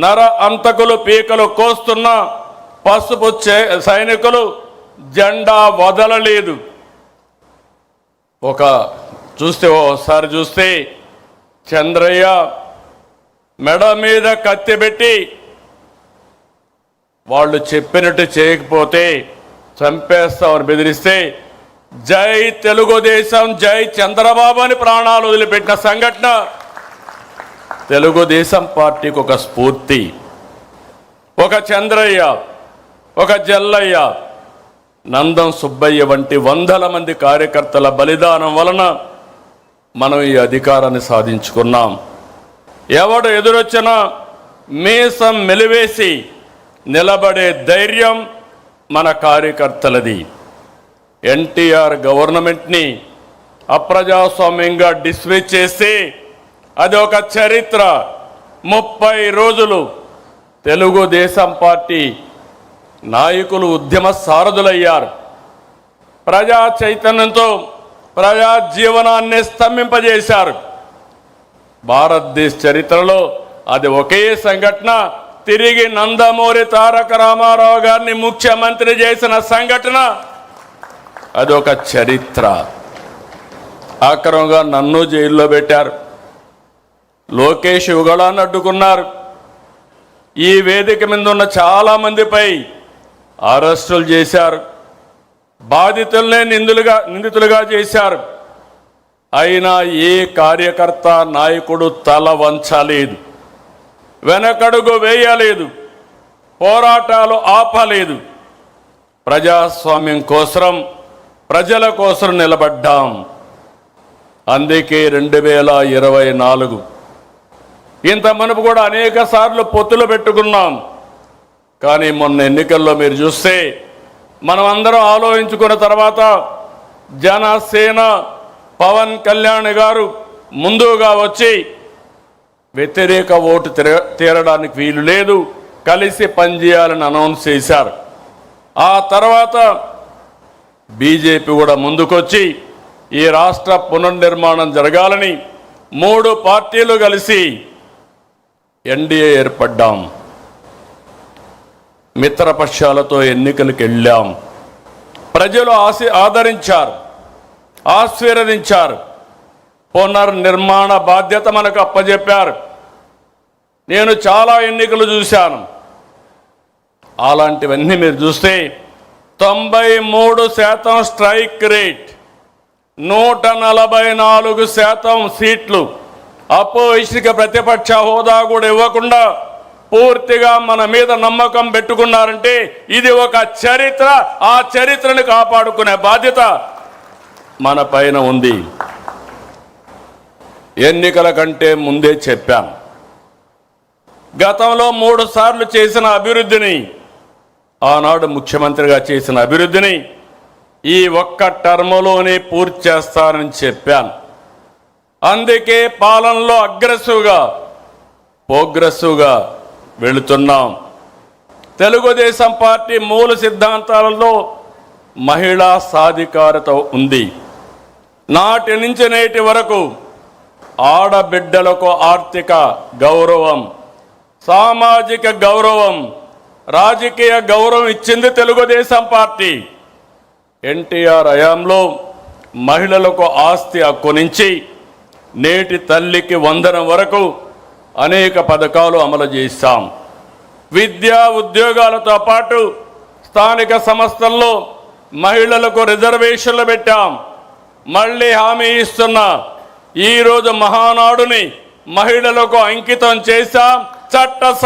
నర అంతకులు పీకలు కోస్తున్న పసుపు సైనికులు జెండా వదలలేదు. ఓసారి చూస్తే చంద్రయ్య మెడ మీద కత్తి పెట్టి వాళ్ళు చెప్పినట్టు చేయకపోతే చంపేస్తామని బెదిరిస్తే జై తెలుగుదేశం, జై చంద్రబాబు అని ప్రాణాలు వదిలిపెట్టిన సంఘటన తెలుగుదేశం పార్టీకి ఒక స్ఫూర్తి. ఒక చంద్రయ్య, ఒక జల్లయ్య, నందం సుబ్బయ్య వంటి వందల మంది కార్యకర్తల బలిదానం వలన మనం ఈ అధికారాన్ని సాధించుకున్నాం. ఎవడు ఎదురొచ్చినా మీసం మెలివేసి నిలబడే ధైర్యం మన కార్యకర్తలది. ఎన్టీఆర్ గవర్నమెంట్ని అప్రజాస్వామ్యంగా డిస్మిస్ చేసి అది ఒక చరిత్ర. 30 రోజులు తెలుగుదేశం పార్టీ నాయకులు ఉద్యమ సారథులయ్యారు. ప్రజా చైతన్యంతో ప్రజా జీవనాన్ని స్తంభింపజేశారు. భారతదేశ చరిత్రలో అది ఒకే సంఘటన. తిరిగి నందమూరి తారక రామారావు గారిని ముఖ్యమంత్రి చేసిన సంఘటన అది ఒక చరిత్ర. ఆక్రమంగా నన్ను జైల్లో పెట్టారు. లోకేష్ యుగళాన్ని అడ్డుకున్నారు. ఈ వేదిక మీద ఉన్న చాలా మందిపై అరెస్టులు చేశారు. బాధితులనే నిందితులుగా చేశారు. అయినా ఏ కార్యకర్త నాయకుడు తల వంచలేదు, వెనకడుగు వేయలేదు, పోరాటాలు ఆపలేదు. ప్రజాస్వామ్యం కోసం, ప్రజల కోసం నిలబడ్డాం. అందుకే 2024 ఇంత మనపు కూడా అనేక సార్లు పొత్తులు పెట్టుకున్నాం. కానీ మొన్న ఎన్నికల్లో మీరు చూస్తే మనం అందరం ఆలోచించుకున్న తర్వాత జనసేన పవన్ కళ్యాణ్ గారు ముందుగా వచ్చి వ్యతిరేక ఓటు తీరడానికి వీలు లేదు, కలిసి పనిచేయాలని అనౌన్స్ చేశారు. ఆ తర్వాత బీజేపీ కూడా ముందుకొచ్చి ఈ రాష్ట్ర పునర్నిర్మాణం జరగాలని 3 పార్టీలు కలిసి ఎన్డీఏ ఏర్పడ్డాం. మిత్రపక్షాలతో ఎన్నికలకు వెళ్ళాం. ప్రజలు ఆదరించారు, ఆశీర్వదించారు. పునర్నిర్మాణ బాధ్యత మనకు అప్పచెప్పారు. నేను చాలా ఎన్నికలు చూశాను. అలాంటివన్నీ మీరు చూస్తే 93% స్ట్రైక్ రేట్, 144% సీట్లు, అపోజిషన్కి ప్రతిపక్ష హోదా కూడా ఇవ్వకుండా పూర్తిగా మన మీద నమ్మకం పెట్టుకున్నారంటే ఇది ఒక చరిత్ర. ఆ చరిత్రను కాపాడుకునే బాధ్యత మన పైన ఉంది. ఎన్నికల కంటే ముందే చెప్పాను, గతంలో 3 సార్లు చేసిన అభివృద్ధిని, ఆనాడు ముఖ్యమంత్రిగా చేసిన అభివృద్ధిని ఈ ఒక్క టర్మ్లోనే పూర్తి చేస్తానని చెప్పాను. అందుకే పాలనలో ప్రోగ్రెసివ్గా వెళుతున్నాం. తెలుగుదేశం పార్టీ మూల సిద్ధాంతాలలో మహిళా సాధికారత ఉంది. నాటి నుంచి నేటి వరకు ఆడబిడ్డలకు ఆర్థిక గౌరవం, సామాజిక గౌరవం, రాజకీయ గౌరవం ఇచ్చింది తెలుగుదేశం పార్టీ. ఎన్టీఆర్ హయాంలో మహిళలకు ఆస్తి హక్కు నుంచి నేటి తల్లికి వందనం వరకు అనేక పథకాలు అమలు చేశాం. విద్యా ఉద్యోగాలతో పాటు స్థానిక సంస్థల్లో మహిళలకు రిజర్వేషన్లు పెట్టాం. మళ్ళీ హామీ ఇస్తున్నా, ఈరోజు మహానాడుని మహిళలకు అంకితం చేశాం. చట్టసభ